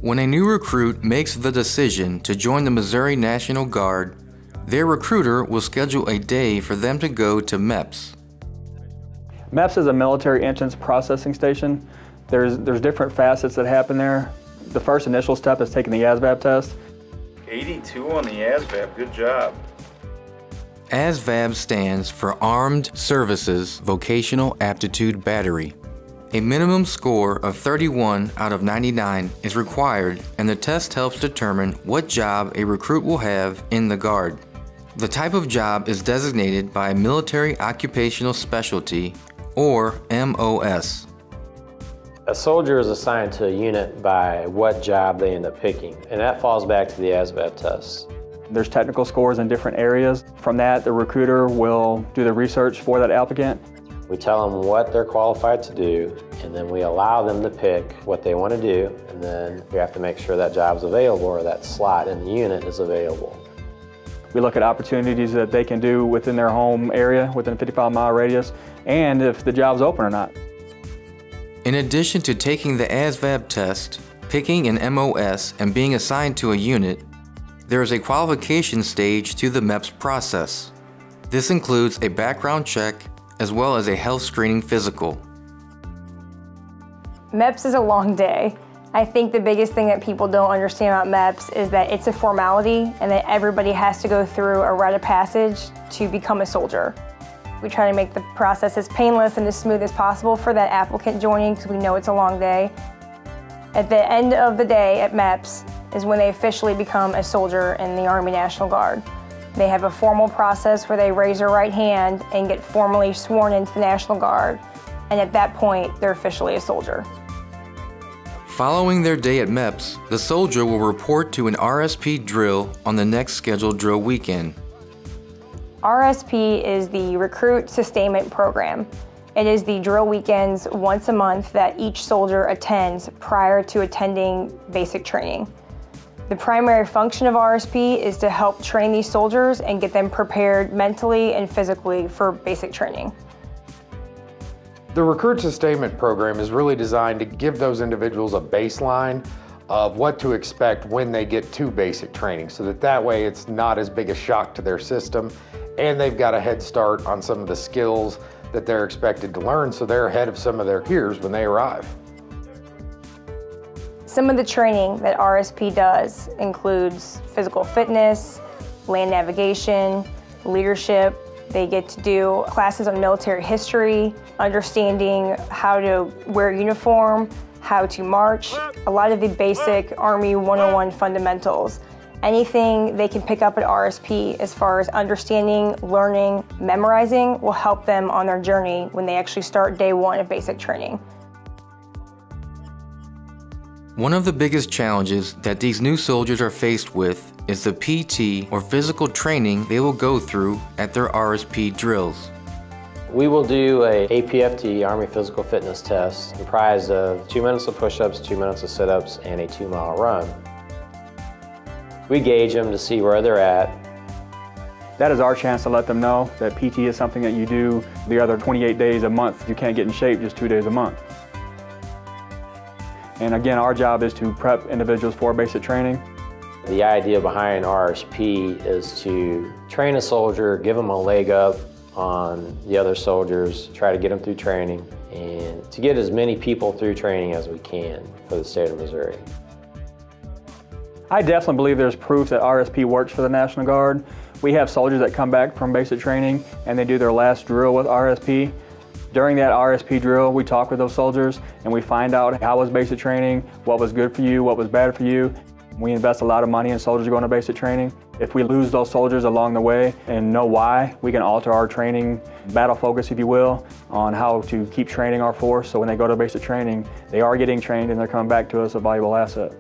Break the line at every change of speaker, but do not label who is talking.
When a new recruit makes the decision to join the Missouri National Guard, their recruiter will schedule a day for them to go to MEPS.
MEPS is a military entrance processing station. There's different facets that happen there. The first initial step is taking the ASVAB test.
82 on the ASVAB, good job.
ASVAB stands for Armed Services Vocational Aptitude Battery. A minimum score of 31 out of 99 is required, and the test helps determine what job a recruit will have in the Guard. The type of job is designated by a Military Occupational Specialty, or MOS.
A soldier is assigned to a unit by what job they end up picking, and that falls back to the ASVAB test.
There's technical scores in different areas. From that, the recruiter will do the research for that applicant.
We tell them what they're qualified to do, and then we allow them to pick what they want to do, and then we have to make sure that job's available or that slot in the unit is available.
We look at opportunities that they can do within their home area, within a 55-mile radius, and if the job's open or not.
In addition to taking the ASVAB test, picking an MOS, and being assigned to a unit, there is a qualification stage to the MEPS process. This includes a background check as well as a health screening physical.
MEPS is a long day. I think the biggest thing that people don't understand about MEPS is that it's a formality and that everybody has to go through a rite of passage to become a soldier. We try to make the process as painless and as smooth as possible for that applicant joining because we know it's a long day. At the end of the day at MEPS is when they officially become a soldier in the Army National Guard. They have a formal process where they raise their right hand and get formally sworn into the National Guard. And at that point, they're officially a soldier.
Following their day at MEPS, the soldier will report to an RSP drill on the next scheduled drill weekend.
RSP is the Recruit Sustainment Program. It is the drill weekends once a month that each soldier attends prior to attending basic training. The primary function of RSP is to help train these soldiers and get them prepared mentally and physically for basic training.
The Recruit Sustainment Program is really designed to give those individuals a baseline of what to expect when they get to basic training, so that way it's not as big a shock to their system, and they've got a head start on some of the skills that they're expected to learn, so they're ahead of some of their peers when they arrive.
Some of the training that RSP does includes physical fitness, land navigation, leadership. They get to do classes on military history, understanding how to wear a uniform, how to march, a lot of the basic Army 101 fundamentals. Anything they can pick up at RSP as far as understanding, learning, memorizing will help them on their journey when they actually start day one of basic training.
One of the biggest challenges that these new soldiers are faced with is the PT or physical training they will go through at their RSP drills.
We will do a APFT, Army Physical Fitness Test, comprised of 2 minutes of push-ups, 2 minutes of sit-ups, and a 2-mile run. We gauge them to see where they're at.
That is our chance to let them know that PT is something that you do the other 28 days a month. You can't get in shape just 2 days a month. And again, our job is to prep individuals for basic training.
The idea behind RSP is to train a soldier, give them a leg up on the other soldiers, try to get them through training, and to get as many people through training as we can for the state of Missouri.
I definitely believe there's proof that RSP works for the National Guard. We have soldiers that come back from basic training and they do their last drill with RSP. During that RSP drill, we talk with those soldiers and we find out how was basic training, what was good for you, what was bad for you. We invest a lot of money in soldiers going to basic training. If we lose those soldiers along the way and know why, we can alter our training battle focus, if you will, on how to keep training our force so when they go to basic training, they are getting trained and they're coming back to us a valuable asset.